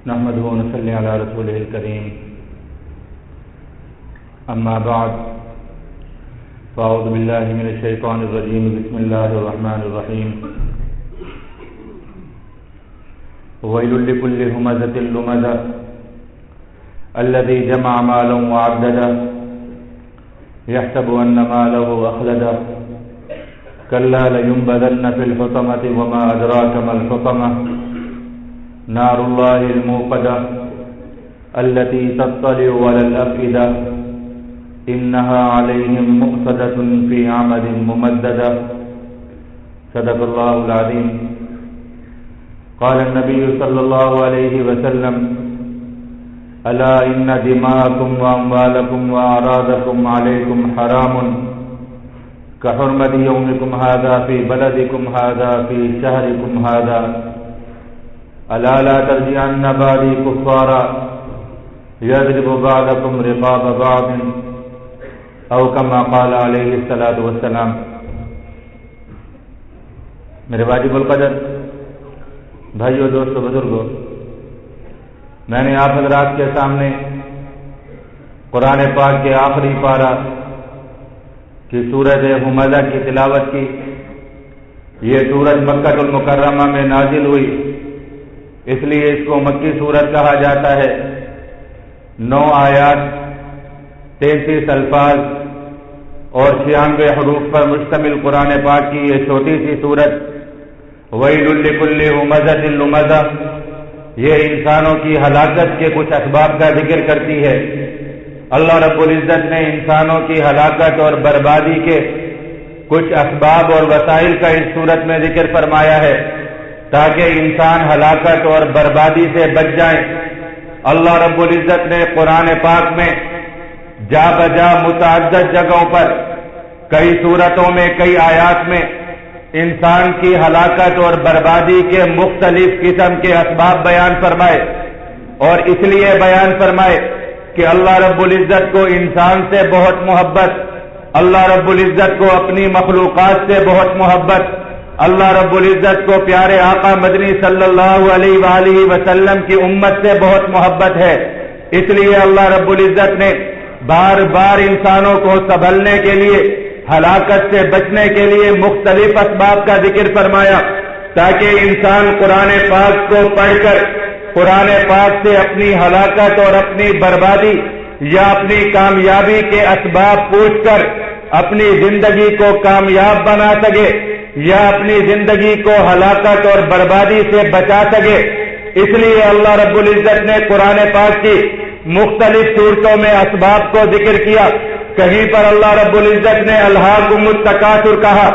نحمده ونصلي على رسوله الكريم أما بعد فأعوذ بالله من الشيطان الرجيم بسم الله الرحمن الرحيم ويل لكل همزة لمزة الذي جمع مالا وعدده يحسب أن ماله أخلده كلا لينبذن في الحطمة وما أدراك ما الحطمة نار الله الموقدة التي تطلع على الأفئدة إنها عليهم مؤصدة في عمد ممددة صدق الله العظيم. قال النبي صلى الله عليه وسلم ألا إن دماءكم وأموالكم وأعراضكم عليكم حرام كحرمة يومكم هذا في بلدكم هذا في شهركم هذا ألا لا ترجعن بعدي كفارا يضرب بعضكم رقاب بعض أو كما قال عليه الصلاة والسلام. میرے واجب القدر بھائیو، دوستو، بزرگو، میں نے آپ حضرات کے سامنے قرآن پاک کے آخری پارہ کی سورۃ ہمزہ کی تلاوت کی. یہ سورت مکہ المکرمہ میں نازل ہوئی، اس لیے اس کو مکی سورت کہا جاتا ہے. 9 آیات، 33 الفاظ اور 96 حروف پر مشتمل قرآن پاک کی یہ چھوٹی سی سورت ویل لکل ہمزۃ لمزہ یہ انسانوں کی ہلاکت کے کچھ اسباب کا ذکر کرتی ہے. اللہ رب العزت نے انسانوں کی ہلاکت اور بربادی کے کچھ اسباب اور وسائل کا اس صورت میں ذکر فرمایا ہے تاکہ انسان ہلاکت اور بربادی سے بچ جائیں. اللہ رب العزت نے قرآن پاک میں جا بجا متعدد جگہوں پر کئی صورتوں میں کئی آیات میں انسان کی ہلاکت اور بربادی کے مختلف قسم کے اسباب بیان فرمائے، اور اس لیے بیان فرمائے کہ اللہ رب العزت کو انسان سے بہت محبت، اللہ رب العزت کو اپنی مخلوقات سے بہت محبت، اللہ رب العزت کو پیارے آقا مدنی صلی اللہ علیہ وآلہ وسلم کی امت سے بہت محبت ہے. اس لیے اللہ رب العزت نے بار بار انسانوں کو سنبھلنے کے لیے، ہلاکت سے بچنے کے لیے مختلف اسباب کا ذکر فرمایا تاکہ انسان قرآن پاک کو پڑھ کر قرآن پاک سے اپنی ہلاکت اور اپنی بربادی یا اپنی کامیابی کے اسباب پوچھ کر اپنی زندگی کو کامیاب بنا سکے یا اپنی زندگی کو ہلاکت اور بربادی سے بچا سکے. اس لیے اللہ رب العزت نے قرآن پاک کی مختلف صورتوں میں اسباب کو ذکر کیا. کہیں پر اللہ رب العزت نے الہاکم التکاثر کہا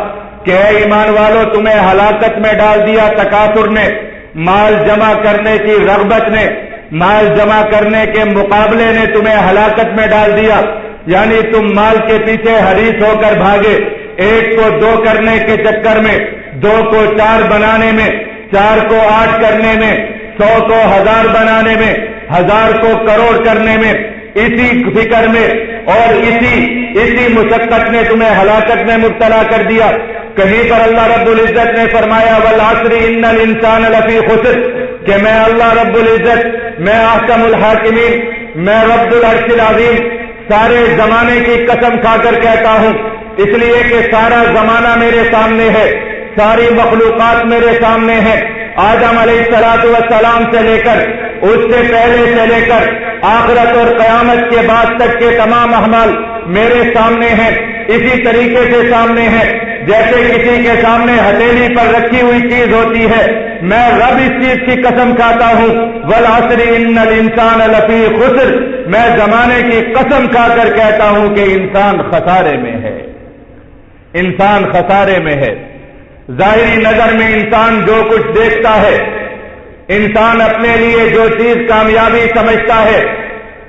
کہ اے ایمان والو، تمہیں ہلاکت میں ڈال دیا تکاثر نے، مال جمع کرنے کی رغبت نے، مال جمع کرنے کے مقابلے نے تمہیں ہلاکت میں ڈال دیا. یعنی تم مال کے پیچھے حریص ہو کر بھاگے، 1 کو 2 کرنے کے چکر میں، 2 کو 4 بنانے میں، 4 کو 8 کرنے میں، 100 کو 1000 بنانے میں، 1000 کو کروڑ کرنے میں، اسی فکر میں اور اسی مشقت نے تمہیں ہلاکت میں مبتلا کر دیا. کہیں پر اللہ رب العزت نے فرمایا والعصر ان الانسان لفی خسر کہ میں اللہ رب العزت، میں احکم الحاکمین، میں رب العرش العظیم سارے زمانے کی قسم کھا کر کہتا ہوں، اس لیے کہ سارا زمانہ میرے سامنے ہے، ساری مخلوقات میرے سامنے ہے. آدم علیہ السلام سے لے کر، اس سے پہلے سے لے کر آخرت اور قیامت کے بعد تک کے تمام اعمال میرے سامنے ہیں. اسی طریقے سے سامنے ہیں جیسے کسی کے سامنے ہتھیلی پر رکھی ہوئی چیز ہوتی ہے. میں رب اس چیز کی قسم کھاتا ہوں والعصر ان الانسان لفی خسر، میں زمانے کی قسم کھا کر کہتا ہوں کہ انسان خسارے میں ہے، انسان خسارے میں ہے. ظاہری نظر میں انسان جو کچھ دیکھتا ہے، انسان اپنے لیے جو چیز کامیابی سمجھتا ہے،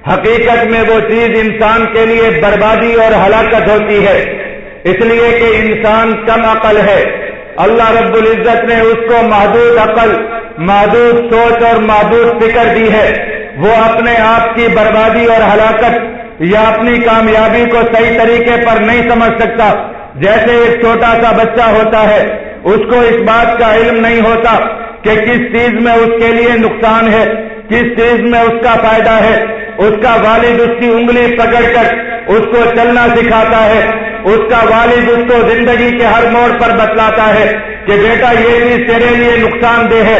حقیقت میں وہ چیز انسان کے لیے بربادی اور ہلاکت ہوتی ہے. اس لیے کہ انسان کم عقل ہے. اللہ رب العزت نے اس کو محدود عقل، محدود سوچ اور محدود فکر دی ہے. وہ اپنے آپ کی بربادی اور ہلاکت یا اپنی کامیابی کو صحیح طریقے پر نہیں سمجھ سکتا. جیسے ایک چھوٹا سا بچہ ہوتا ہے، اس کو اس بات کا علم نہیں ہوتا کہ کس چیز میں اس کے لیے نقصان ہے، کس چیز میں اس کا فائدہ ہے؟ اس کا والد اس کی انگلی پکڑ کر اس کو چلنا سکھاتا ہے، اس کا والد اس کو زندگی کے ہر موڑ پر بتلاتا ہے کہ بیٹا یہ چیز تیرے لیے نقصان دہ ہے،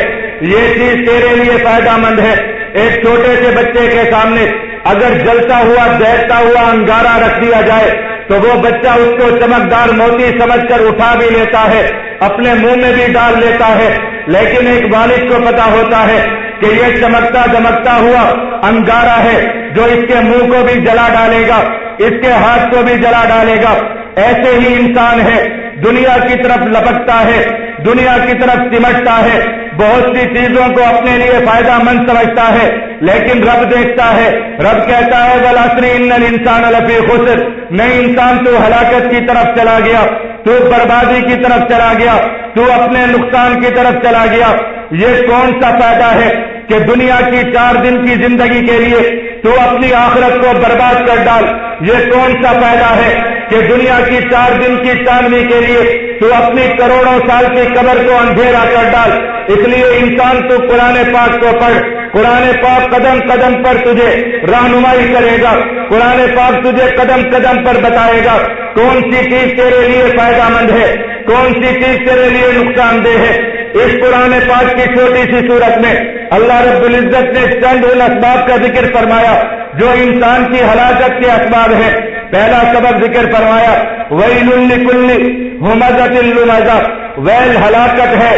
یہ چیز تیرے لیے فائدہ مند ہے۔ ایک چھوٹے سے بچے کے سامنے اگر جلتا ہوا دہتا ہوا انگارہ رکھ دیا جائے تو وہ بچہ اس کو چمکدار موتی سمجھ کر اٹھا بھی لیتا ہے، اپنے منہ میں بھی ڈال لیتا ہے، لیکن ایک والد کو پتا ہوتا ہے کہ یہ چمکتا دمکتا ہوا انگارہ ہے جو اس کے منہ کو بھی جلا ڈالے گا، اس کے ہاتھ کو بھی جلا ڈالے گا۔ ایسے ہی انسان ہے، دنیا کی طرف لپکتا ہے، دنیا کی طرف سمٹتا ہے، بہت سی چیزوں کو اپنے لیے فائدہ مند سمجھتا ہے، لیکن رب دیکھتا ہے، رب کہتا ہے وَالْعَصْرِ إِنَّ الْإِنسَانَ لَفِي خُسْرٍ، نہیں انسان تو ہلاکت کی طرف چلا گیا، تو بربادی کی طرف چلا گیا، تو اپنے نقصان کی طرف چلا گیا۔ یہ کون سا فائدہ ہے کہ دنیا کی 4 دن کی زندگی کے لیے تو اپنی آخرت کو برباد کر ڈال؟ یہ کون سا فائدہ ہے کہ دنیا کی 4 دن کی چاندنی کے لیے تو اپنی کروڑوں سال کی قبر کو اندھیرا کر ڈال؟ اس لیے انسان تو قرآن پاک کو پڑھ، قرآن پاک قدم قدم پر تجھے رہنمائی کرے گا، قرآن پاک تجھے قدم قدم پر بتائے گا کون سی چیز تیرے لیے فائدہ مند ہے، کون سی چیز تیرے لیے نقصان دہ ہے۔ اس قرآن پاک کی چھوٹی سی صورت میں اللہ رب العزت نے چند ان اسباب کا ذکر فرمایا جو انسان کی ہلاکت کے اسباب ہیں۔ پہلا سبب ذکر فرمایا ویل لکل ہمزۃ لمزہ، ویل ہلاکت ہے،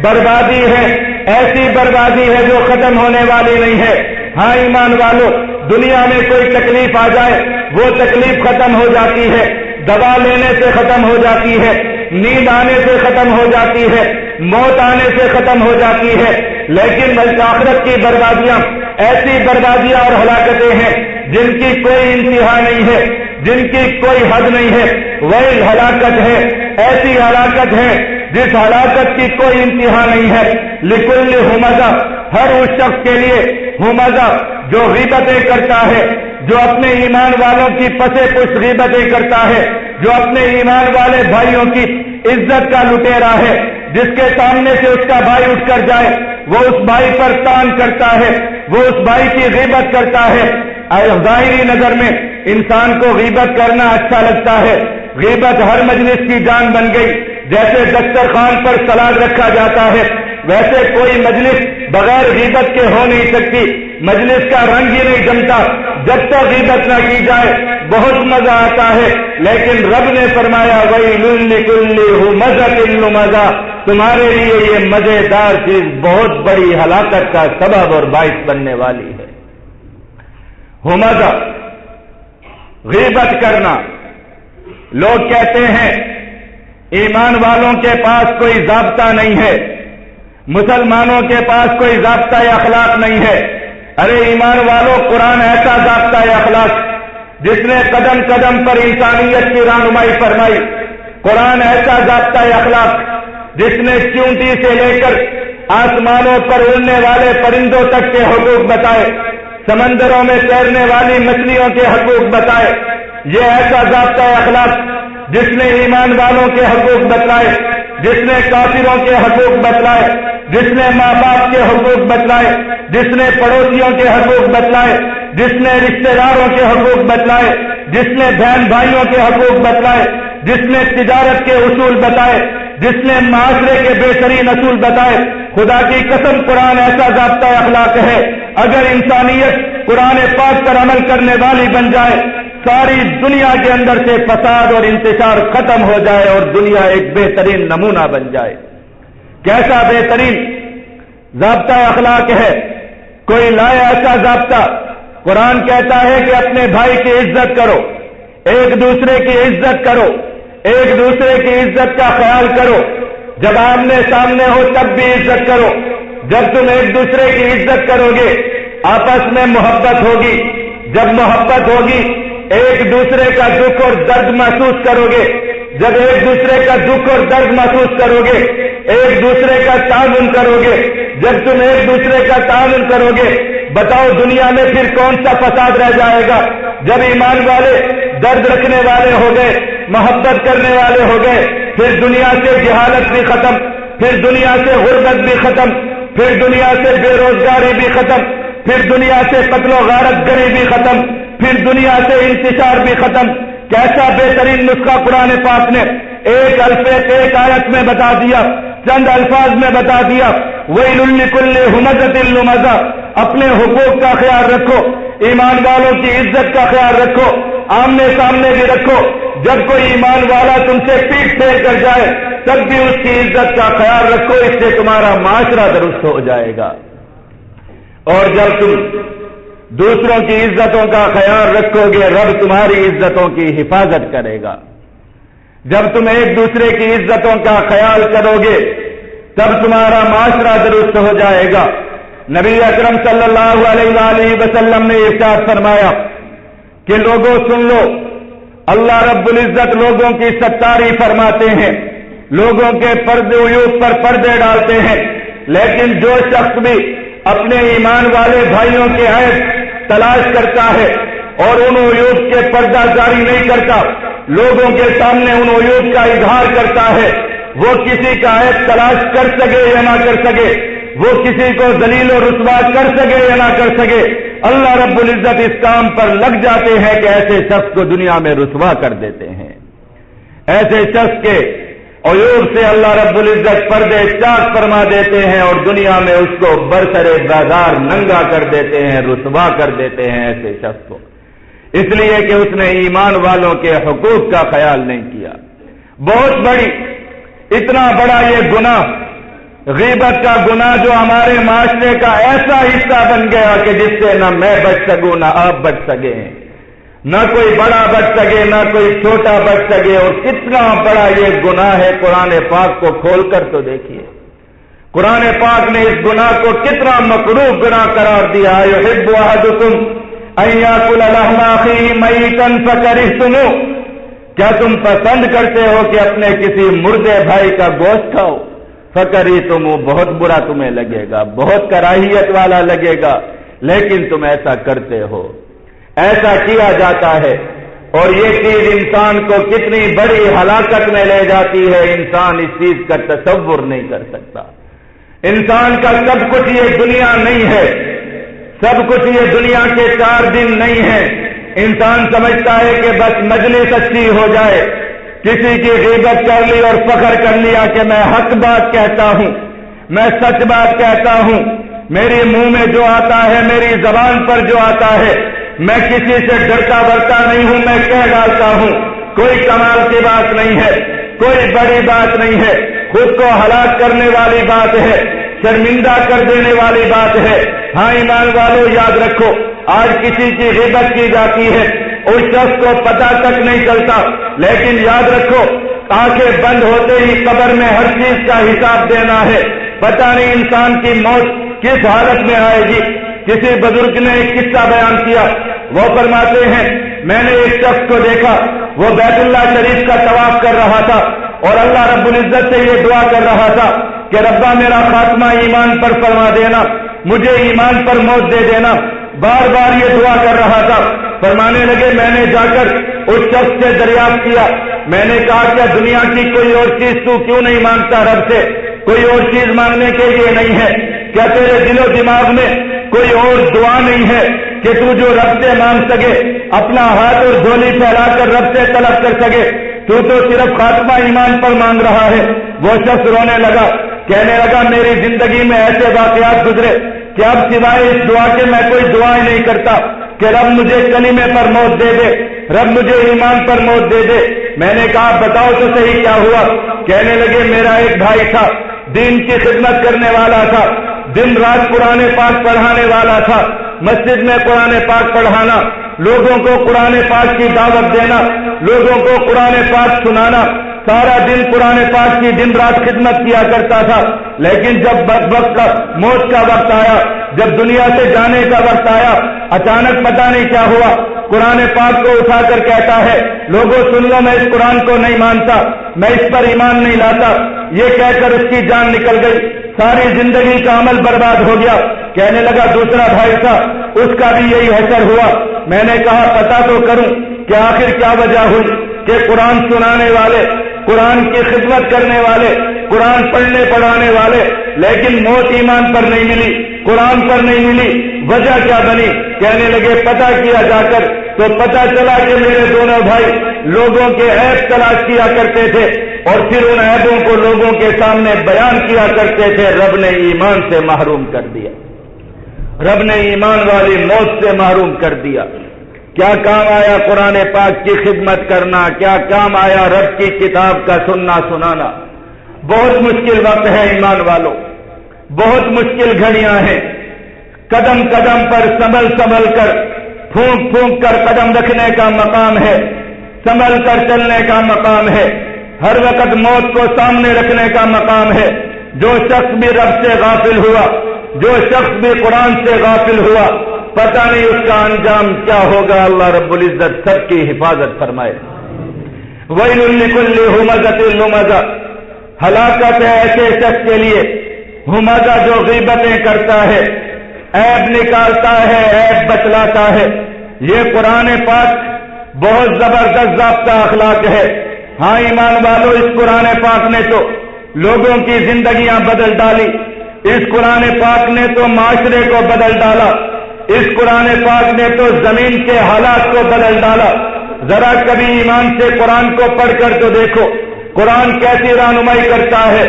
بربادی ہے، ایسی بربادی ہے جو ختم ہونے والی نہیں ہے۔ ہاں ایمان والو، دنیا میں کوئی تکلیف آ جائے وہ تکلیف ختم ہو جاتی ہے، دوا لینے سے ختم ہو جاتی ہے، نیند آنے سے ختم ہو جاتی ہے، موت آنے سے ختم ہو جاتی ہے، لیکن آخرت کی بربادیاں ایسی بربادیاں اور ہلاکتیں ہیں جن کی کوئی انتہا نہیں ہے، جن کی کوئی حد نہیں ہے۔ وہی ہلاکت ہے، ایسی ہلاکت ہے جس ہلاکت کی کوئی انتہا نہیں ہے۔ لکل ہمزہ، ہر اس شخص کے لیے ہمزہ جو غیبتیں کرتا ہے، جو اپنے ایمان والوں کی پسے پشت غیبتیں کرتا ہے، جو اپنے ایمان والے بھائیوں کی عزت کا لٹیرا ہے، جس کے سامنے سے اس کا بھائی اٹھ کر جائے وہ اس بھائی پر تان کرتا ہے، وہ اس بھائی کی غیبت کرتا ہے۔ ظاہری نظر میں انسان کو غیبت کرنا اچھا لگتا ہے، غیبت ہر مجلس کی جان بن گئی۔ جیسے دسترخوان پر سلاد رکھا جاتا ہے ویسے کوئی مجلس بغیر غیبت کے ہو نہیں سکتی، مجلس کا رنگ ہی نہیں جمتا جب تک غیبت نہ کی جائے، بہت مزہ آتا ہے۔ لیکن رب نے فرمایا ویل لکل ہمزۃ لمزہ، تمہارے لیے یہ مزیدار چیز بہت بڑی ہلاکت کا سبب اور باعث بننے والی ہے۔ ہمزہ، غیبت کرنا۔ لوگ کہتے ہیں ایمان والوں کے پاس کوئی ضابطہ نہیں ہے، مسلمانوں کے پاس کوئی ضابطہ اخلاق نہیں ہے۔ ارے ایمان والوں، قرآن ایسا ضابطہ اخلاق جس نے قدم قدم پر انسانیت کی رہنمائی فرمائی، قرآن ایسا ضابطہ اخلاق جس نے چونٹی سے لے کر آسمانوں پر اڑنے والے پرندوں تک کے حقوق بتائے، سمندروں میں تیرنے والی مچھلیوں کے حقوق بتائے۔ یہ ایسا ضابطہ اخلاق جس نے ایمان والوں کے حقوق بتلائے، جس نے کافروں کے حقوق بتلائے، جس نے ماں باپ کے حقوق بتلائے، جس نے پڑوسیوں کے حقوق بتلائے، جس نے رشتہ داروں کے حقوق بتلائے، جس نے بہن بھائیوں کے حقوق بتلائے، جس نے تجارت کے اصول بتائے، جس نے معاشرے کے بہترین اصول بتائے۔ خدا کی قسم قرآن ایسا ضابطہ اخلاق ہے، اگر انسانیت قرآن پاک پر عمل کرنے والی بن جائے، ساری دنیا کے اندر سے فساد اور انتشار ختم ہو جائے اور دنیا ایک بہترین نمونہ بن جائے۔ کیسا بہترین ضابطہ اخلاق ہے؟ کوئی لائے ایسا ضابطہ؟ قرآن کہتا ہے کہ اپنے بھائی کی عزت کرو، ایک دوسرے کی عزت کرو، ایک دوسرے کی عزت کا خیال کرو، جب آمنے سامنے ہو تب بھی عزت کرو۔ جب تم ایک دوسرے کی عزت کرو گے آپس میں محبت ہوگی، جب محبت ہوگی ایک دوسرے کا دکھ اور درد محسوس کرو گے، جب ایک دوسرے کا دکھ اور درد محسوس کرو گے ایک دوسرے کا تعاون کرو گے، جب تم ایک دوسرے کا تعاون کرو گے، بتاؤ دنیا میں پھر کون سا فساد رہ جائے گا؟ جب ایمان والے درد رکھنے والے ہو گئے، محبت کرنے والے ہو گئے، پھر دنیا سے جہالت بھی ختم، پھر دنیا سے غربت بھی ختم، پھر دنیا سے بے روزگاری بھی ختم، پھر دنیا سے قتل و غارت گری بھی ختم، پھر دنیا سے انتشار بھی ختم۔ کیسا بہترین نسخہ قرآن پاک نے ایک الفاظ ایک آیت میں بتا دیا، چند الفاظ میں بتا دیا۔ ویل لکل ہمزۃ لمزہ، اپنے حقوق کا خیال رکھو، ایمان والوں کی عزت کا خیال رکھو، آمنے سامنے بھی رکھو۔ جب کوئی ایمان والا تم سے پیٹ پھیر کر جائے تب بھی اس کی عزت کا خیال رکھو، اس سے تمہارا معاشرہ درست ہو جائے گا۔ اور جب تم دوسروں کی عزتوں کا خیال رکھو گے رب تمہاری عزتوں کی حفاظت کرے گا۔ جب تم ایک دوسرے کی عزتوں کا خیال کرو گے تب تمہارا معاشرہ درست ہو جائے گا۔ نبی اکرم صلی اللہ علیہ وآلہ وسلم نے ارشاد فرمایا کہ لوگوں سن لو، اللہ رب العزت لوگوں کی ستاری فرماتے ہیں، لوگوں کے پردے عیوب پر پردے ڈالتے ہیں، لیکن جو شخص بھی اپنے ایمان والے بھائیوں کے عیب تلاش کرتا ہے اور ان عیوب کے پردہ جاری نہیں کرتا، لوگوں کے سامنے ان عیوب کا اظہار کرتا ہے، وہ کسی کا عیب تلاش کر سکے یا نہ کر سکے، وہ کسی کو ذلیل و رسوا کر سکے یا نہ کر سکے، اللہ رب العزت اس کام پر لگ جاتے ہیں کہ ایسے شخص کو دنیا میں رسوا کر دیتے ہیں۔ ایسے شخص کے عیوب سے اللہ رب العزت پردے چاک فرما دیتے ہیں اور دنیا میں اس کو برسر بازار ننگا کر دیتے ہیں، رسوا کر دیتے ہیں ایسے شخص کو، اس لیے کہ اس نے ایمان والوں کے حقوق کا خیال نہیں کیا۔ بہت بڑی، اتنا بڑا یہ گناہ، غیبت کا گناہ جو ہمارے معاشرے کا ایسا حصہ بن گیا کہ جس سے نہ میں بچ سکوں نہ آپ بچ سکے، نہ کوئی بڑا بچ سکے نہ کوئی چھوٹا بچ سکے، اور کتنا بڑا یہ گناہ ہے۔ قرآن پاک کو کھول کر تو دیکھیے، قرآن پاک نے اس گناہ کو کتنا مکروہ گناہ قرار دیا۔ یحب احدکم ان یاکل لحم اخیہ میتا فکرہتموہ، کیا تم پسند کرتے ہو کہ اپنے کسی مردے بھائی کا گوشت کھاؤ؟ فکرہتموہ، بہت برا تمہیں لگے گا، بہت کراہیت والا لگے گا، لیکن تم ایسا کرتے ہو، ایسا کیا جاتا ہے، اور یہ چیز انسان کو کتنی بڑی ہلاکت میں لے جاتی ہے، انسان اس چیز کا تصور نہیں کر سکتا۔ انسان کا سب کچھ یہ دنیا نہیں ہے، سب کچھ یہ دنیا کے 4 دن نہیں ہے۔ انسان سمجھتا ہے کہ بس مجلس اچھی ہو جائے، کسی کی غیبت کر لی اور فخر کر لیا کہ میں حق بات کہتا ہوں، میں سچ بات کہتا ہوں، میرے منہ میں جو آتا ہے، میری زبان پر جو آتا ہے، میں کسی سے ڈرتا ورتا نہیں ہوں، میں کہہ ڈالتا ہوں، کوئی کمال کی بات نہیں ہے، کوئی بڑی بات نہیں ہے، خود کو ہلاک کرنے والی بات ہے، شرمندہ کر دینے والی بات ہے۔ ہاں ایمان والو یاد رکھو، آج کسی کی غیبت کی جاتی ہے، اس شخص کو پتہ تک نہیں چلتا، لیکن یاد رکھو آنکھیں بند ہوتے ہی قبر میں ہر چیز کا حساب دینا ہے۔ پتہ نہیں انسان کی موت کس حالت میں آئے گی۔ کسی بزرگ نے ایک قصہ بیان کیا، وہ فرماتے ہیں میں نے ایک شخص کو دیکھا، وہ بیت اللہ شریف کا طواف کر رہا تھا اور اللہ رب العزت سے یہ دعا کر رہا تھا کہ ربا میرا خاتمہ ایمان پر فرما دینا، مجھے ایمان پر موت دے دینا، بار بار یہ دعا کر رہا تھا۔ فرمانے لگے میں نے جا کر اس شخص سے دریافت کیا، میں نے کہا کیا دنیا کی کوئی اور چیز تو کیوں نہیں مانگتا رب سے؟ کوئی اور چیز مانگنے کے لیے نہیں ہے کیا؟ تیرے دل و دماغ میں کوئی اور دعا نہیں ہے کہ تو جو رب سے مانگ سکے، اپنا ہاتھ اور جھولی پھیلا کر رب سے طلب کر سکے؟ تو صرف خاتمہ ایمان پر مانگ رہا ہے۔ وہ شخص رونے لگا، کہنے لگا میری زندگی میں ایسے واقعات گزرے کہ اب سوائے اس دعا کے میں کوئی دعائیں نہیں کرتا کہ رب مجھے کلمے پر موت دے دے، رب مجھے ایمان پر موت دے دے۔ میں نے کہا بتاؤ تو صحیح کیا ہوا؟ کہنے لگے میرا ایک بھائی تھا، دین کی خدمت کرنے والا تھا، دن رات قرآن پاک پڑھانے والا تھا، مسجد میں قرآن پاک پڑھانا، لوگوں کو قرآن پاک کی دعوت دینا، لوگوں کو قرآن پاک سنانا، سارا دن قرآن پاک کی دن رات خدمت کیا کرتا تھا۔ لیکن جب وقت کا موت کا وقت آیا، جب دنیا سے جانے کا وقت آیا، اچانک پتہ نہیں کیا ہوا، قرآن پاک کو اٹھا کر کہتا ہے لوگوں سن لو میں اس قرآن کو نہیں مانتا، میں اس پر ایمان نہیں لاتا۔ یہ کہہ کر اس کی جان نکل گئی، ساری زندگی کا عمل برباد ہو گیا۔ کہنے لگا دوسرا بھائی تھا، اس کا بھی یہی حشر ہوا۔ میں نے کہا پتہ تو کروں کہ آخر کیا وجہ ہوئی کہ قرآن سنانے والے، قرآن کی خدمت کرنے والے، قرآن پڑھنے پڑھانے والے، لیکن موت ایمان پر نہیں ملی، قرآن پر نہیں ملی، وجہ کیا بنی؟ کہنے لگے پتہ کیا جا کر تو پتہ چلا کہ میرے دونوں بھائی لوگوں کے عیب تلاش کیا کرتے تھے اور پھر ان عیبوں کو لوگوں کے سامنے بیان کیا کرتے تھے۔ رب نے ایمان سے محروم کر دیا، رب نے ایمان والی موت سے محروم کر دیا۔ کیا کام آیا قرآن پاک کی خدمت کرنا؟ کیا کام آیا رب کی کتاب کا سننا سنانا؟ بہت مشکل وقت ہے ایمان والوں، بہت مشکل گھڑیاں ہیں۔ قدم قدم پر سنبھل سنبھل کر، پھونک پھونک کر قدم رکھنے کا مقام ہے، سنبھل کر چلنے کا مقام ہے، ہر وقت موت کو سامنے رکھنے کا مقام ہے۔ جو شخص بھی رب سے غافل ہوا، جو شخص بھی قرآن سے غافل ہوا، پتہ نہیں اس کا انجام کیا ہوگا۔ اللہ رب العزت سب کی حفاظت فرمائے۔ ویل لکل ہمزۃ لمزہ، ہلاکت ہے ایسے شخص کے لیے ہمزہ جو غیبتیں کرتا ہے، عیب نکالتا ہے، عیب بتلاتا ہے۔ یہ قرآن پاک بہت زبردست ضابطہ اخلاق ہے۔ ہاں ایمان والو، اس قرآن پاک نے تو لوگوں کی زندگیاں بدل ڈالی، اس قرآن پاک نے تو معاشرے کو بدل ڈالا، اس قرآن پاک نے تو زمین کے حالات کو بدل ڈالا۔ ذرا کبھی ایمان سے قرآن کو پڑھ کر تو دیکھو، قرآن کیسی رہنمائی کرتا ہے۔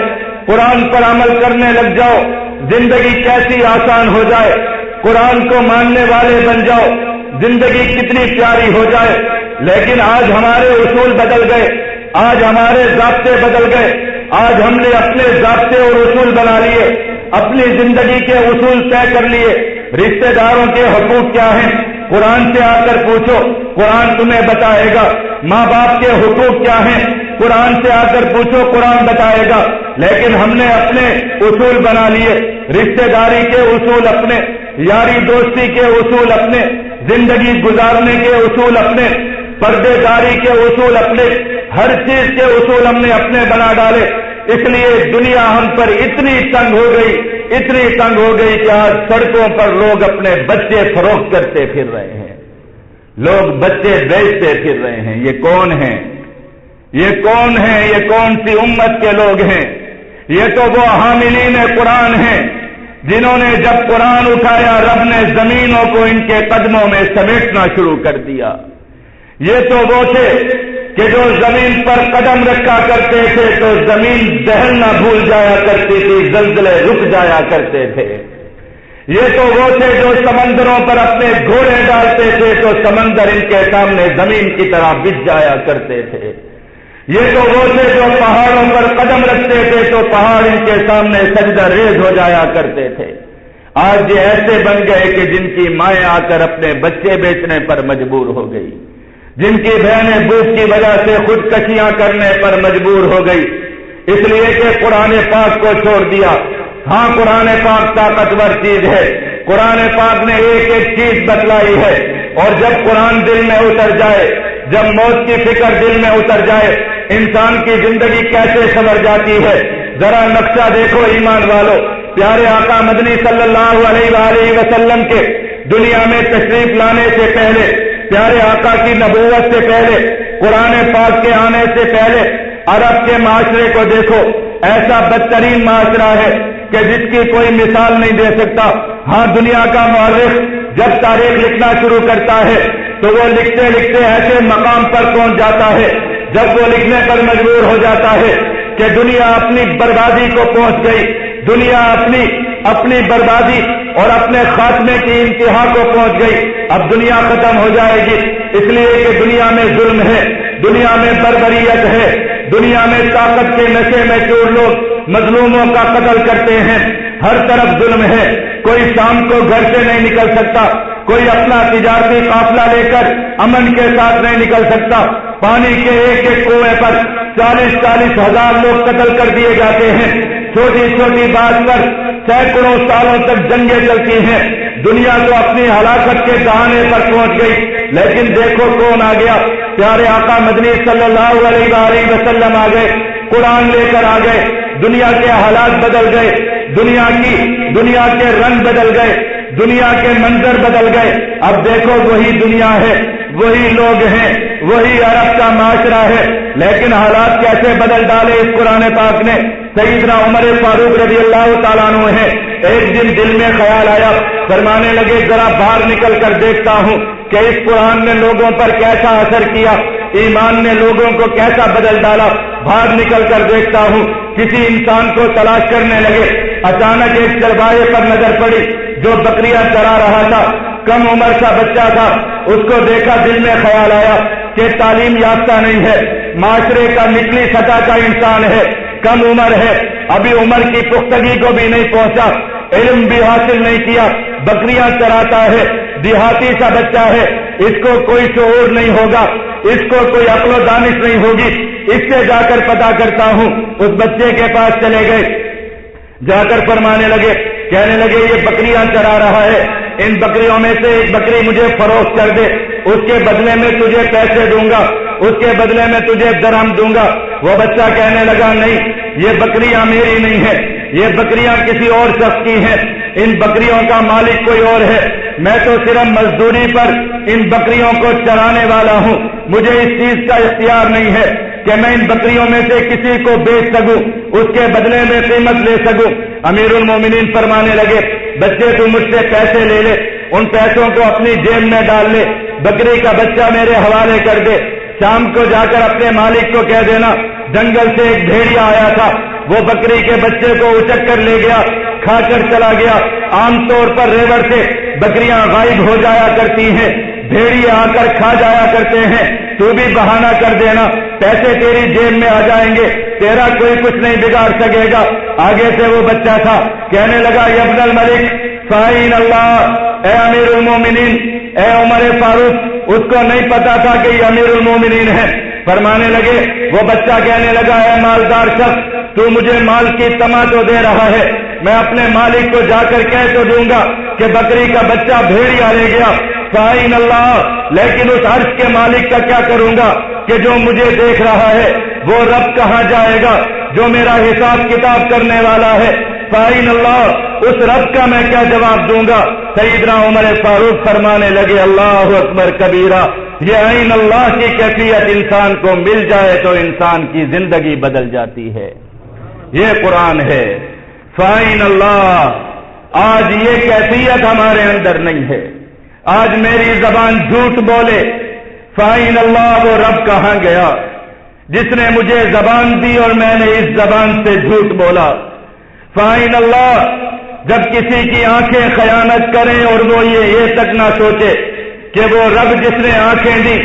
قرآن پر عمل کرنے لگ جاؤ، زندگی کیسی آسان ہو جائے۔ قرآن کو ماننے والے بن جاؤ، زندگی کتنی پیاری ہو جائے۔ لیکن آج ہمارے اصول بدل گئے، آج ہمارے ضابطے بدل گئے، آج ہم نے اپنے ضابطے اور اصول بنا لیے، اپنی زندگی کے اصول طے کر لیے۔ رشتہ داروں کے حقوق کیا ہیں؟ قرآن سے آ کر پوچھو، قرآن تمہیں بتائے گا۔ ماں باپ کے حقوق کیا ہیں؟ قرآن سے آ کر پوچھو، قرآن بتائے گا۔ لیکن ہم نے اپنے اصول بنا لیے، رشتہ داری کے اصول اپنے، یاری دوستی کے اصول اپنے، زندگی گزارنے کے اصول اپنے، پردے داری کے اصول اپنے، ہر چیز کے اصول ہم نے اپنے بنا ڈالے۔ اس لیے دنیا ہم پر اتنی تنگ ہو گئی، اتنی تنگ ہو گئی کہ آج سڑکوں پر لوگ اپنے بچے فروخت کرتے پھر رہے ہیں، لوگ بچے بیچتے پھر رہے ہیں۔ یہ کون ہیں؟ یہ کون ہیں؟ یہ کون سی امت کے لوگ ہیں؟ یہ تو وہ حاملین قرآن ہیں جنہوں نے جب قرآن اٹھایا رب نے زمینوں کو ان کے قدموں میں سمیٹنا شروع کر دیا۔ یہ تو وہ تھے کہ جو زمین پر قدم رکھا کرتے تھے تو زمین دہلنا بھول جایا کرتی تھی، زلزلے رک جایا کرتے تھے۔ یہ تو وہ تھے جو سمندروں پر اپنے گھوڑے ڈالتے تھے تو سمندر ان کے سامنے زمین کی طرح بچ جایا کرتے تھے۔ یہ تو وہ تھے جو پہاڑوں پر قدم رکھتے تھے تو پہاڑ ان کے سامنے سجدہ ریز ہو جایا کرتے تھے۔ آج یہ ایسے بن گئے کہ جن کی مائیں آ کر اپنے بچے بیچنے پر مجبور ہو گئی، جن کی بہنیں بھوک کی وجہ سے خودکشیاں کرنے پر مجبور ہو گئی، اس لیے کہ قرآن پاک کو چھوڑ دیا۔ ہاں قرآن پاک طاقتور چیز ہے، قرآن پاک نے ایک ایک چیز بتلائی ہے، اور جب قرآن دل میں اتر جائے، جب موت کی فکر دل میں اتر جائے، انسان کی زندگی کیسے سنور جاتی ہے۔ ذرا نقشہ دیکھو ایمان والو، پیارے آقا مدنی صلی اللہ علیہ وآلہ وسلم کے دنیا میں تشریف لانے سے پہلے، پیارے آقا کی نبوت سے پہلے، قرآن پاک کے آنے سے پہلے عرب کے معاشرے کو دیکھو، ایسا بدترین معاشرہ ہے کہ جس کی کوئی مثال نہیں دے سکتا۔ ہاں دنیا کا مورخ جب تاریخ لکھنا شروع کرتا ہے تو وہ لکھتے لکھتے ایسے مقام پر پہنچ جاتا ہے جب وہ لکھنے پر مجبور ہو جاتا ہے کہ دنیا اپنی بربادی کو پہنچ گئی، دنیا اپنی بربادی اور اپنے خاتمے کی انتہا کو پہنچ گئی، اب دنیا ختم ہو جائے گی، اس لیے کہ دنیا میں ظلم ہے، دنیا میں بربریت ہے، دنیا میں طاقت کے نشے میں چور لوگ مظلوموں کا قتل کرتے ہیں، ہر طرف ظلم ہے، کوئی شام کو گھر سے نہیں نکل سکتا، کوئی اپنا تجارتی قافلہ لے کر امن کے ساتھ نہیں نکل سکتا، پانی کے ایک ایک کنویں پر 40-40 ہزار لوگ قتل کر دیے جاتے ہیں، چھوٹی چھوٹی بات پر سینکڑوں سالوں تک جنگیں چلتی ہیں، دنیا تو اپنی ہلاکت کے دہانے پر پہنچ گئی، لیکن دیکھو کون آ گیا، پیارے آقا مدنی صلی اللہ علیہ وآلہ وسلم آ گئے، قرآن لے کر آ گئے، دنیا کے حالات بدل گئے، دنیا کے رنگ بدل گئے، دنیا کے منظر بدل گئے۔ اب دیکھو وہی دنیا ہے، وہی لوگ ہیں، وہی عرب کا معاشرہ ہے، لیکن حالات کیسے بدل ڈالے اس قرآن پاک نے۔ سیدنا عمر فاروق رضی اللہ تعالیٰ عنہ ہے، ایک دن دل میں خیال آیا، فرمانے لگے ذرا باہر نکل کر دیکھتا ہوں کہ اس قرآن نے لوگوں پر کیسا اثر کیا، ایمان نے لوگوں کو کیسا بدل ڈالا۔ باہر نکل کر دیکھتا ہوں، کسی انسان کو تلاش کرنے لگے، اچانک ایک چرواہے پر نظر پڑی جو بکریاں چرا رہا تھا، کم عمر کا بچہ تھا۔ اس کو دیکھا، دل میں خیال آیا کہ تعلیم یافتہ نہیں ہے، معاشرے کا نچلی سطح کا انسان ہے، کم عمر ہے، ابھی عمر کی پختگی کو بھی نہیں پہنچا، علم بھی حاصل نہیں کیا، بکریاں چراتا ہے، دیہاتی سا بچہ ہے، اس کو کوئی شعور نہیں ہوگا، اس کو کوئی عقل و دانش نہیں ہوگی، اس سے جا کر پتا کرتا ہوں۔ اس بچے کے پاس چلے گئے، جا کر فرمانے لگے، کہنے لگے یہ بکریاں چرا رہا ہے، ان بکریوں میں سے ایک بکری مجھے فروخت کر دے، اس کے بدلے میں تجھے پیسے دوں گا، اس کے بدلے میں تجھے درہم دوں گا۔ وہ بچہ کہنے لگا نہیں، یہ بکریاں میری نہیں ہیں، یہ بکریاں کسی اور شخص کی ہیں، ان بکریوں کا مالک کوئی اور ہے، میں تو صرف مزدوری پر ان بکریوں کو چرانے والا ہوں، مجھے اس چیز کا اختیار نہیں ہے کہ میں ان بکریوں میں سے کسی کو بیچ سکوں، اس کے بدلے میں قیمت لے سکوں۔ امیر المومنین فرمانے لگے، بچے تو مجھ سے پیسے لے لے، ان پیسوں کو اپنی جیب میں ڈال لے، بکری کا بچہ میرے حوالے کر دے، شام کو جا کر اپنے مالک کو کہہ دینا جنگل سے ایک بھیڑیا آیا تھا، وہ بکری کے بچے کو اچک کر لے گیا، کھا کر چلا گیا۔ عام طور پر ریوڑ سے بکریاں غائب ہو جایا کرتی ہیں، بھیڑیے آ کر کھا جایا کرتے ہیں، تو بھی بہانہ کر دینا، پیسے تیری جیب میں آ جائیں گے، تیرا کوئی کچھ نہیں بگاڑ سکے گا۔ آگے سے وہ بچہ تھا، کہنے لگا یا ابن الملک فاعین اللہ، اے امیر المومنین، اے عمر فاروق، اس کو نہیں پتا تھا کہ یہ امیر المومنین ہے۔ فرمانے لگے، وہ بچہ کہنے لگا اے مالدار شخص، تو مجھے مال کی تما تو دے رہا ہے، میں اپنے مالک کو جا کر کہہ تو دوں گا کہ بکری کا بچہ بھیڑیا لے گیا، فاعین اللہ، لیکن اس عرش کے مالک کا کیا کروں گا کہ جو مجھے دیکھ رہا ہے، وہ رب کہاں جائے گا جو میرا حساب کتاب کرنے والا ہے، فاعین اللہ، اس رب کا میں کیا جواب دوں گا۔ سیدنا عمر فاروق فرمانے لگے اللہ اکبر کبیرہ، یہ عین اللہ کی کیفیت انسان کو مل جائے تو انسان کی زندگی بدل جاتی ہے، یہ قرآن ہے۔ فاعین اللہ، آج یہ کیفیت ہمارے اندر نہیں ہے، آج میری زبان جھوٹ بولے، فاعین اللہ، وہ رب کہاں گیا جس نے مجھے زبان دی اور میں نے اس زبان سے جھوٹ بولا۔ فاعین اللہ، جب کسی کی آنکھیں خیانت کریں اور وہ یہ تک نہ سوچے کہ وہ رب جس نے آنکھیں دی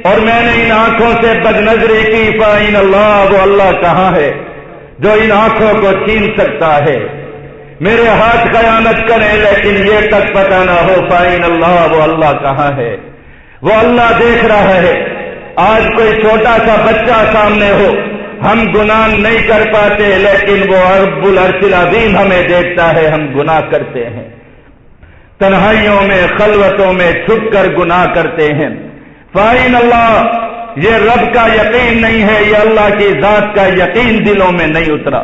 اور میں نے ان آنکھوں سے بد نظری کی، فاعین اللہ، وہ اللہ کہاں ہے جو ان آنکھوں کو چھین سکتا ہے۔ میرے ہاتھ خیانت کریں لیکن یہ تک پتہ نہ ہو، فاعین اللہ، وہ اللہ کہاں ہے، وہ اللہ دیکھ رہا ہے۔ آج کوئی چھوٹا سا بچہ سامنے ہو، ہم گناہ نہیں کر پاتے لیکن وہ رب العرش العظیم ہمیں دیکھتا ہے، ہم گناہ کرتے ہیں، تنہائیوں میں خلوتوں میں چھپ کر گناہ کرتے ہیں۔ فاعین اللہ، یہ رب کا یقین نہیں ہے، یہ اللہ کی ذات کا یقین دلوں میں نہیں اترا۔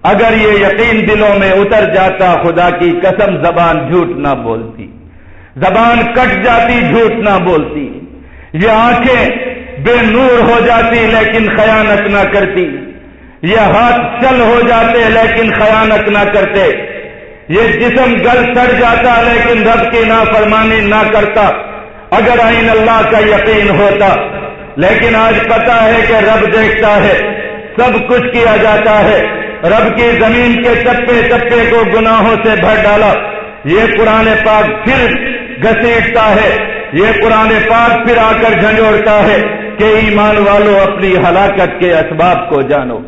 اگر یہ یقین دلوں میں اتر جاتا، خدا کی قسم زبان جھوٹ نہ بولتی، زبان کٹ جاتی، جھوٹ نہ بولتی، یہ آنکھیں بے نور ہو جاتی لیکن خیانت نہ کرتی، یہ ہاتھ چل ہو جاتے لیکن خیانت نہ کرتے، یہ جسم گل سڑ جاتا لیکن رب کی نافرمانی نہ کرتا اگر عین اللہ کا یقین ہوتا۔ لیکن آج پتا ہے کہ رب دیکھتا ہے، سب کچھ کیا جاتا ہے، رب کی زمین کے چپے چپے کو گناہوں سے بھر ڈالا۔ یہ قرآن پاک پھر گھسیٹتا ہے، یہ قرآن پاک پھر آ کر جھنجھوڑتا ہے کہ ایمان والو اپنی ہلاکت کے اسباب کو جانو۔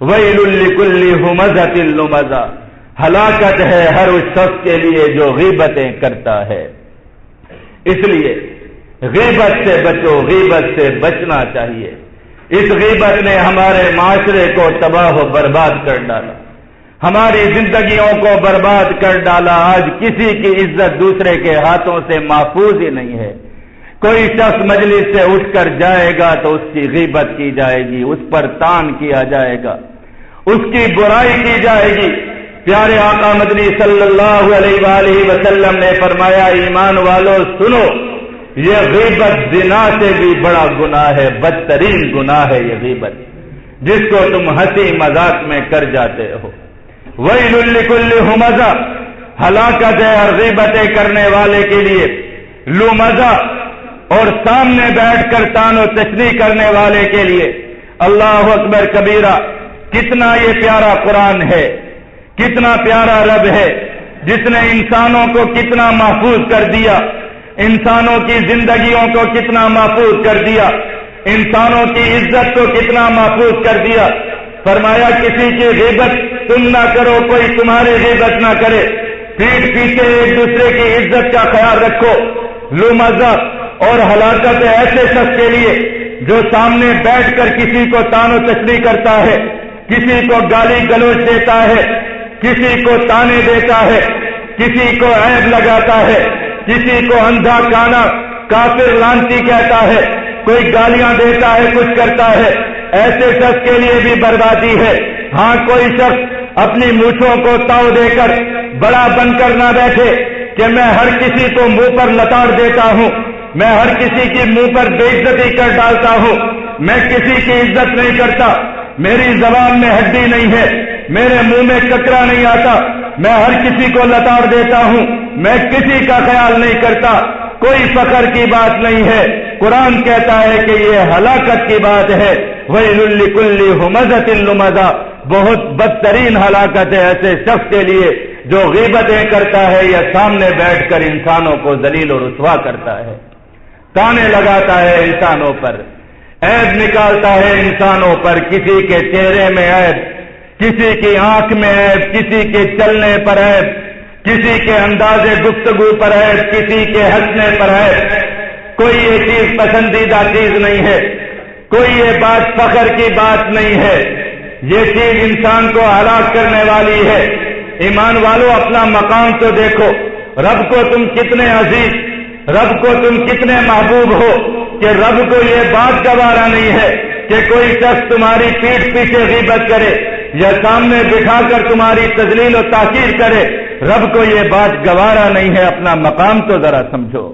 ویل لکل ہمزۃ لمزہ، ہلاکت ہے ہر اس شخص کے لیے جو غیبتیں کرتا ہے۔ اس لیے غیبت سے بچو، غیبت سے بچنا چاہیے۔ اس غیبت نے ہمارے معاشرے کو تباہ و برباد کر ڈالا، ہماری زندگیوں کو برباد کر ڈالا۔ آج کسی کی عزت دوسرے کے ہاتھوں سے محفوظ ہی نہیں ہے۔ کوئی شخص مجلس سے اٹھ کر جائے گا تو اس کی غیبت کی جائے گی، اس پر طعن کیا جائے گا، اس کی برائی کی جائے گی۔ پیارے آقا مدنی صلی اللہ علیہ وآلہ وسلم نے فرمایا، ایمان والو سنو، یہ غیبت زنا سے بھی بڑا گناہ ہے، بدترین گناہ ہے یہ غیبت، جس کو تم ہنسی مذاق میں کر جاتے ہو۔ ویل لکل ہمزہ، ہلاکت ہے ہر غیبتیں کرنے والے کے لیے، لمزہ، اور سامنے بیٹھ کر تان و تشریح کرنے والے کے لیے۔ اللہ اکبر کبیرہ، کتنا یہ پیارا قرآن ہے، کتنا پیارا رب ہے جس نے انسانوں کو کتنا محفوظ کر دیا، انسانوں کی زندگیوں کو کتنا محفوظ کر دیا، انسانوں کی عزت کو کتنا محفوظ کر دیا۔ فرمایا کسی کی غیبت تم نہ کرو، کوئی تمہاری غیبت نہ کرے، پیٹھ پیچھے ایک دوسرے کی عزت کا خیال رکھو۔ لمزہ اور ہلاکت ہے ایسے شخص کے لیے جو سامنے بیٹھ کر کسی کو تان و تشریح کرتا ہے، کسی کو گالی گلوچ دیتا ہے، کسی کو تانے دیتا ہے، کسی کو عیب لگاتا ہے، کسی کو اندھا کانا کافر لانتی کہتا ہے، کوئی گالیاں دیتا ہے، کچھ کرتا ہے، ایسے شخص کے لیے بھی بربادی ہے۔ ہاں کوئی شخص اپنی مونچھوں کو تاؤ دے کر بڑا بن کر نہ بیٹھے کہ میں ہر کسی کو منہ پر لتاڑ دیتا ہوں، میں ہر کسی کی منہ پر بے عزتی کر ڈالتا ہوں، میں کسی کی عزت نہیں کرتا، میری زبان میں ہڈی نہیں ہے، میرے منہ میں ککرا نہیں آتا، میں ہر کسی کو لتاڑ دیتا ہوں، میں کسی کا خیال نہیں کرتا، کوئی فخر کی بات نہیں ہے۔ قرآن کہتا ہے کہ یہ ہلاکت کی بات ہے۔ ویل لکل ہمزۃ لمزہ، بہت بدترین ہلاکت ہے ایسے شخص کے لیے جو غیبتیں کرتا ہے یا سامنے بیٹھ کر انسانوں کو ذلیل و رسوا کرتا ہے، تانے لگاتا ہے انسانوں پر، عیب نکالتا ہے انسانوں پر، کسی کے چہرے میں عیب، کسی کی آنکھ میں عیب، کسی کے چلنے پر عیب، کسی کے انداز گفتگو پر عیب، کسی کے ہنسنے پر عیب۔ کوئی یہ چیز پسندیدہ چیز نہیں ہے، کوئی یہ بات فخر کی بات نہیں ہے، یہ چیز انسان کو ہلاک کرنے والی ہے۔ ایمان والو اپنا مقام تو دیکھو، رب کو تم کتنے عزیز، رب کو تم کتنے محبوب ہو کہ رب کو یہ بات گوارا نہیں ہے کہ کوئی شخص تمہاری پیٹھ پیچھے غیبت کرے یا سامنے بٹھا کر تمہاری تذلیل و تحقیر کرے، رب کو یہ بات گوارا نہیں ہے۔ اپنا مقام تو ذرا سمجھو،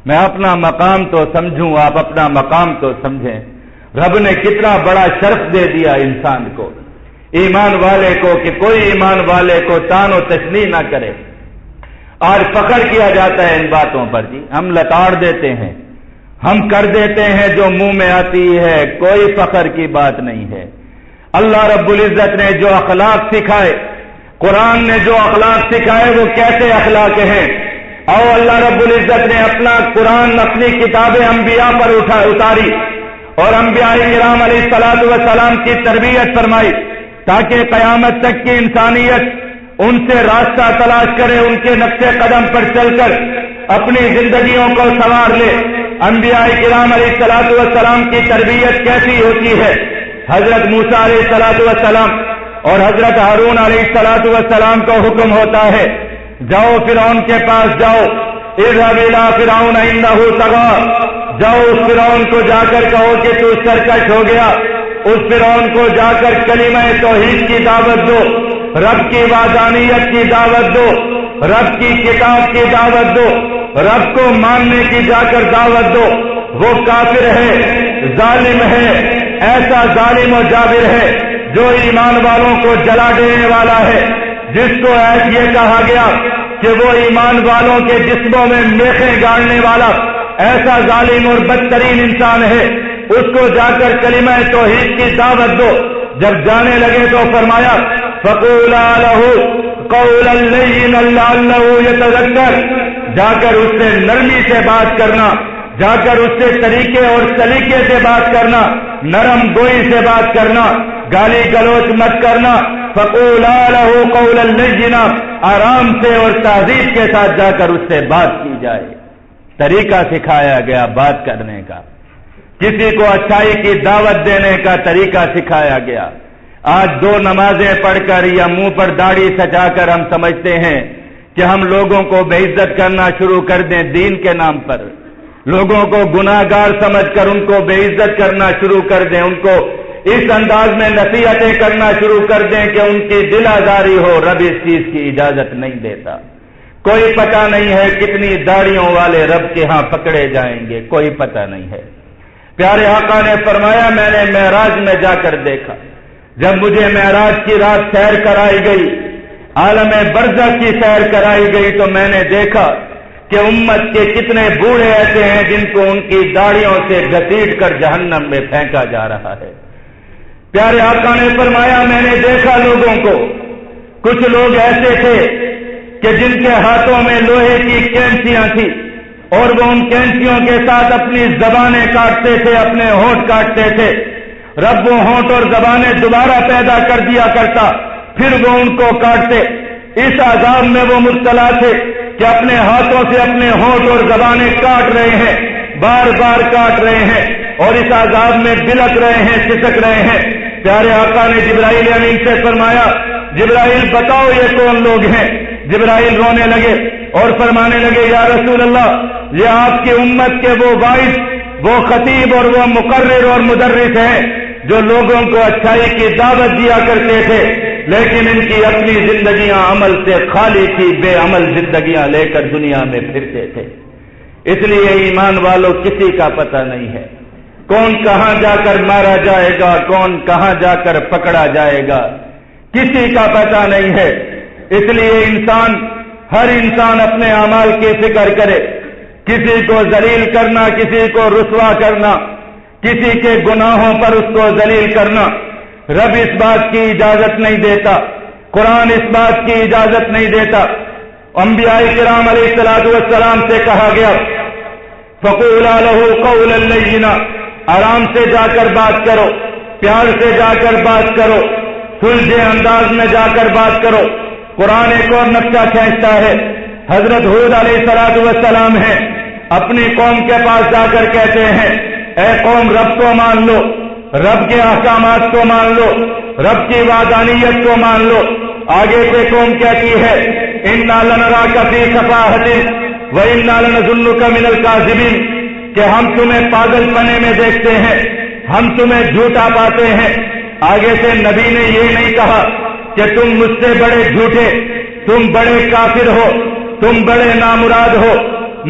میں اپنا مقام تو سمجھوں، آپ اپنا مقام تو سمجھیں۔ رب نے کتنا بڑا شرف دے دیا انسان کو، ایمان والے کو، کہ کوئی ایمان والے کو تان و تشنیع نہ کرے۔ آج فخر کیا جاتا ہے ان باتوں پر، جی ہم لتاڑ دیتے ہیں، ہم کر دیتے ہیں جو منہ میں آتی ہے، کوئی فخر کی بات نہیں ہے۔ اللہ رب العزت نے جو اخلاق سکھائے، قرآن نے جو اخلاق سکھائے وہ کیسے اخلاق ہیں؟ اور اللہ رب العزت نے اپنا قرآن، اپنی کتابیں انبیاء پر اتاری اور انبیاء کرام علیہ الصلوۃ والسلام کی تربیت فرمائی تاکہ قیامت تک کی انسانیت ان سے راستہ تلاش کرے، ان کے نقش قدم پر چل کر اپنی زندگیوں کو سنوار لے۔ انبیاء کرام علیہ الصلوۃ والسلام کی تربیت کیسی ہوتی ہے؟ حضرت موسیٰ علیہ الصلوۃ والسلام اور حضرت ہارون علیہ الصلوۃ والسلام کو حکم ہوتا ہے جاؤ فرعون کے پاس جاؤ، اذهب الى فرعون انه طغى، جاؤ اس فرعون کو جا کر کہو کہ تو سرکش ہو گیا، اس فرعون کو جا کر کلمہ توحید کی دعوت دو، رب کی وحدانیت کی دعوت دو، رب کی کتاب کی دعوت دو، رب کو ماننے کی جا کر دعوت دو۔ وہ کافر ہے، ظالم ہے، ایسا ظالم و جابر ہے جو ایمان والوں کو جلا دینے والا ہے، جس کو یہ کہا گیا کہ وہ ایمان والوں کے جسموں میں میخیں گاڑنے والا ایسا ظالم اور بدترین انسان ہے، اس کو جا کر کلمہ توحید کی دعوت دو۔ جب جانے لگے تو فرمایا فَقُولَا لَهُ قَوْلًا لَيِّنًا لَعَلَّهُ يَتَذَكَّرُ، جا کر اس سے نرمی سے بات کرنا، جا کر اس سے طریقے اور سلیقے سے بات کرنا، نرم گوئی سے بات کرنا، گالی گلوچ مت کرنا۔ فَقُولَا لَهُ قَوْلًا لَيِّنًا، آرام سے اور تہذیب کے ساتھ جا کر اس سے بات کی جائے۔ طریقہ سکھایا گیا بات کرنے کا، کسی کو اچھائی کی دعوت دینے کا طریقہ سکھایا گیا۔ آج دو نمازیں پڑھ کر یا منہ پر داڑھی سجا کر ہم سمجھتے ہیں کہ ہم لوگوں کو بے عزت کرنا شروع کر دیں، دین کے نام پر لوگوں کو گناہ گار سمجھ کر ان کو بے عزت کرنا شروع کر دیں، ان کو اس انداز میں نصیحتیں کرنا شروع کر دیں کہ ان کی دل آزاری ہو۔ رب اس چیز کی اجازت نہیں دیتا۔ کوئی پتہ نہیں ہے کتنی داڑھیوں والے رب کے ہاں پکڑے جائیں گے، کوئی پتہ نہیں ہے۔ پیارے آقا نے فرمایا میں نے معراج میں جا کر دیکھا، جب مجھے معراج کی رات سیر کرائی گئی، عالم برزخ کی سیر کرائی گئی، تو میں نے دیکھا کہ امت کے کتنے بوڑھے ایسے ہیں جن کو ان کی داڑھیوں سے گھسیٹ کر جہنم میں پھینکا جا رہا ہے۔ پیارے آقا نے فرمایا میں نے دیکھا لوگوں کو، کچھ لوگ ایسے تھے کہ جن کے ہاتھوں میں لوہے کی کینچیاں تھیں اور وہ ان کینچیوں کے ساتھ اپنی زبانیں کاٹتے تھے، اپنے ہونٹ کاٹتے تھے۔ رب وہ ہونٹ اور زبانیں دوبارہ پیدا کر دیا کرتا، پھر وہ ان کو کاٹتے۔ اس عذاب میں وہ مبتلا تھے کہ اپنے ہاتھوں سے اپنے ہونٹ اور زبانیں کاٹ رہے ہیں، بار بار کاٹ رہے ہیں اور اس عذاب میں بلک رہے ہیں، سسک رہے ہیں۔ پیارے آقا نے جبرائیل امین سے فرمایا جبرائیل بتاؤ یہ کون لوگ ہیں؟ جبرائیل رونے لگے اور فرمانے لگے یا رسول اللہ یہ آپ کی امت کے وہ واعظ، وہ خطیب اور وہ مقرر اور مدرس ہیں جو لوگوں کو اچھائی کی دعوت دیا کرتے تھے، لیکن ان کی اپنی زندگیاں عمل سے خالی تھی، بے عمل زندگیاں لے کر دنیا میں پھرتے تھے۔ اس لیے ایمان والوں کسی کا پتہ نہیں ہے کون کہاں جا کر مارا جائے گا، کون کہاں جا کر پکڑا جائے گا، کسی کا پتہ نہیں ہے۔ اس لیے ہر انسان اپنے اعمال کی فکر کرے، کسی کو ذلیل کرنا، کسی کو رسوا کرنا، کسی کے گناہوں پر اس کو ذلیل کرنا رب اس بات کی اجازت نہیں دیتا، قرآن اس بات کی اجازت نہیں دیتا۔ انبیاء کرام علیہ الصلوۃ والسلام سے کہا گیا فَقُولَا لَهُ قَوْلًا لَيِّنًا، آرام سے جا کر بات کرو، پیار سے جا کر بات کرو، سلجھے انداز میں جا کر بات کرو۔ قرآن ایک اور نقشہ کھینچتا ہے، حضرت ہود علیہ الصلوۃ والسلام ہیں، اپنی قوم کے پاس جا کر کہتے ہیں اے قوم رب کو مان لو، رب کے احکامات کو مان لو، رب کی وحدانیت کو مان لو۔ آگے سے قوم کہتی ہے اِنَّا لَنَرَاكَ فِي سَفَاهَةٍ وَإِنَّا لَنَظُنُّكَ مِنَ الْكَاذِبِينَ، کہ ہم تمہیں پاگل پنے میں دیکھتے ہیں، ہم تمہیں جھوٹا پاتے ہیں۔ آگے سے نبی نے یہ نہیں کہا کہ تم مجھ سے بڑے جھوٹے، تم بڑے کافر ہو، تم بڑے نامراد ہو،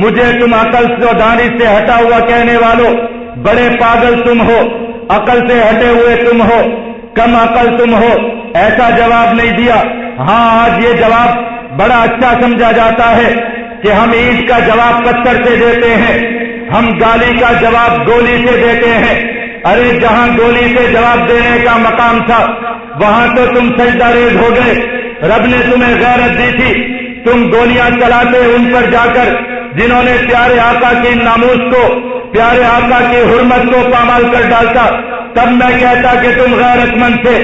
مجھے تم عقل و دانش سے ہٹا ہوا کہنے والوں، بڑے پاگل تم ہو، عقل سے ہٹے ہوئے تم ہو، کم عقل تم ہو، ایسا جواب نہیں دیا۔ ہاں آج یہ جواب بڑا اچھا سمجھا جاتا ہے کہ ہم اینٹ کا جواب پتھر سے دیتے ہیں، ہم گالی کا جواب گولی سے دیتے ہیں۔ ارے جہاں گولی سے جواب دینے کا مقام تھا وہاں تو تم سجدہ ریز ہو گئے، رب نے تمہیں غیرت دی تھی، تم گولیاں چلاتے ان پر جا کر جنہوں نے پیارے آقا کی ناموس کو، پیارے آقا کی حرمت کو پامال کر ڈالتا، تب میں کہتا کہ تم غیرت مند تھے۔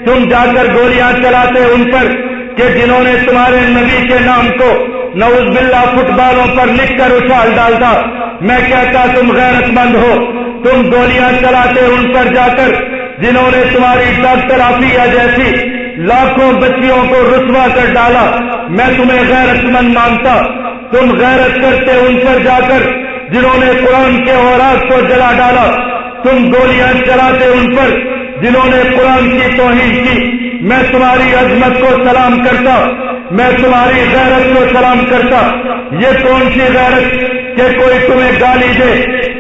تم جا کر گولیاں چلاتے ان پر کہ جنہوں نے تمہارے نبی کے نام کو نعوذ باللہ فٹ بالوں پر لکھ کر اچھال ڈالتا، میں کہتا تم غیرت مند ہو۔ تم گولیاں چلاتے ان پر جا کر جنہوں نے تمہاری ڈاکٹر عافیہ جیسی لاکھوں بچیوں کو رسوا کر ڈالا، میں تمہیں غیرت مند مانتا۔ تم غیرت کرتے ان پر جا کر جنہوں نے قرآن کے اوراق کو جلا ڈالا، تم گولیاں چلاتے ان پر جنہوں نے قرآن کی توہین کی، میں تمہاری عظمت کو سلام کرتا، میں تمہاری غیرت کو سلام کرتا۔ یہ کون سی غیرت کہ کوئی تمہیں گالی دے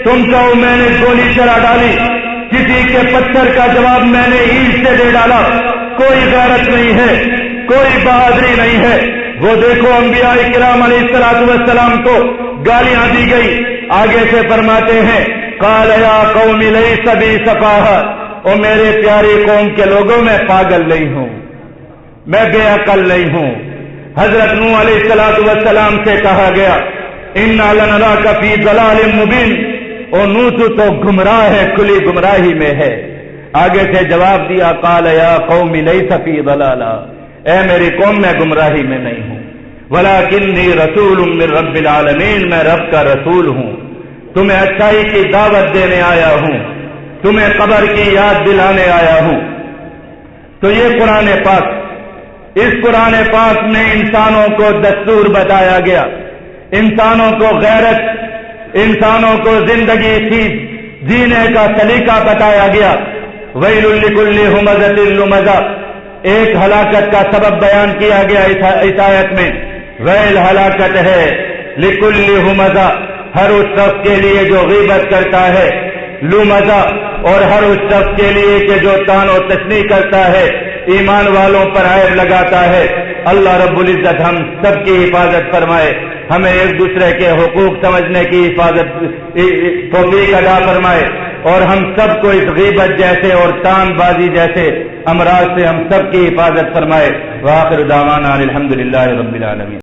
تم کہو میں نے گولی چلا ڈالی، کسی کے پتھر کا جواب میں نے اینٹ سے دے ڈالا، کوئی غیرت نہیں ہے، کوئی بہادری نہیں ہے۔ وہ دیکھو انبیاء کرام علیہ الصلوۃ والسلام کو گالیاں دی گئی، آگے سے فرماتے ہیں قال یا قوم لیس بی سفاہۃ، او میرے پیاری قوم کے لوگوں میں پاگل نہیں ہوں، میں بے عقل نہیں ہوں۔ حضرت نوح علیہ الصلوۃ والسلام سے کہا گیا انا لنراک فی ضلال مبین، او نوح تو گمراہ ہے، کھلی گمراہی میں ہے۔ آگے سے جواب دیا قال یا قوم لیس فی ضلال، اے میری قوم میں گمراہی میں نہیں ہوں، ولکنی رسول من رب العالمین، میں رب کا رسول ہوں، تمہیں اچھائی کی دعوت دینے آیا ہوں، تمہیں قبر کی یاد دلانے آیا ہوں۔ تو یہ قرآن پاک، اس قرآن پاک میں انسانوں کو دستور بتایا گیا، انسانوں کو غیرت، انسانوں کو زندگی جینے کا طریقہ بتایا گیا۔ ویل لکل ہمزۃ لمزہ، ایک ہلاکت کا سبب بیان کیا گیا اس آیت میں، ویل ہلاکت ہے لکل ہمزہ، ہر اس شخص کے لیے جو غیبت کرتا ہے، لمزہ، اور ہر اس شخص کے لیے کہ جو طعن و تشنیع کرتا ہے، ایمان والوں پر عیب لگاتا ہے۔ اللہ رب العزت ہم سب کی حفاظت فرمائے، ہمیں ایک دوسرے کے حقوق سمجھنے کی توفیق عطا فرمائے، اور ہم سب کو اس غیبت جیسے اور طعن بازی جیسے امراض سے ہم سب کی حفاظت فرمائے۔ وآخر دعوانا الحمدللہ رب العالمین۔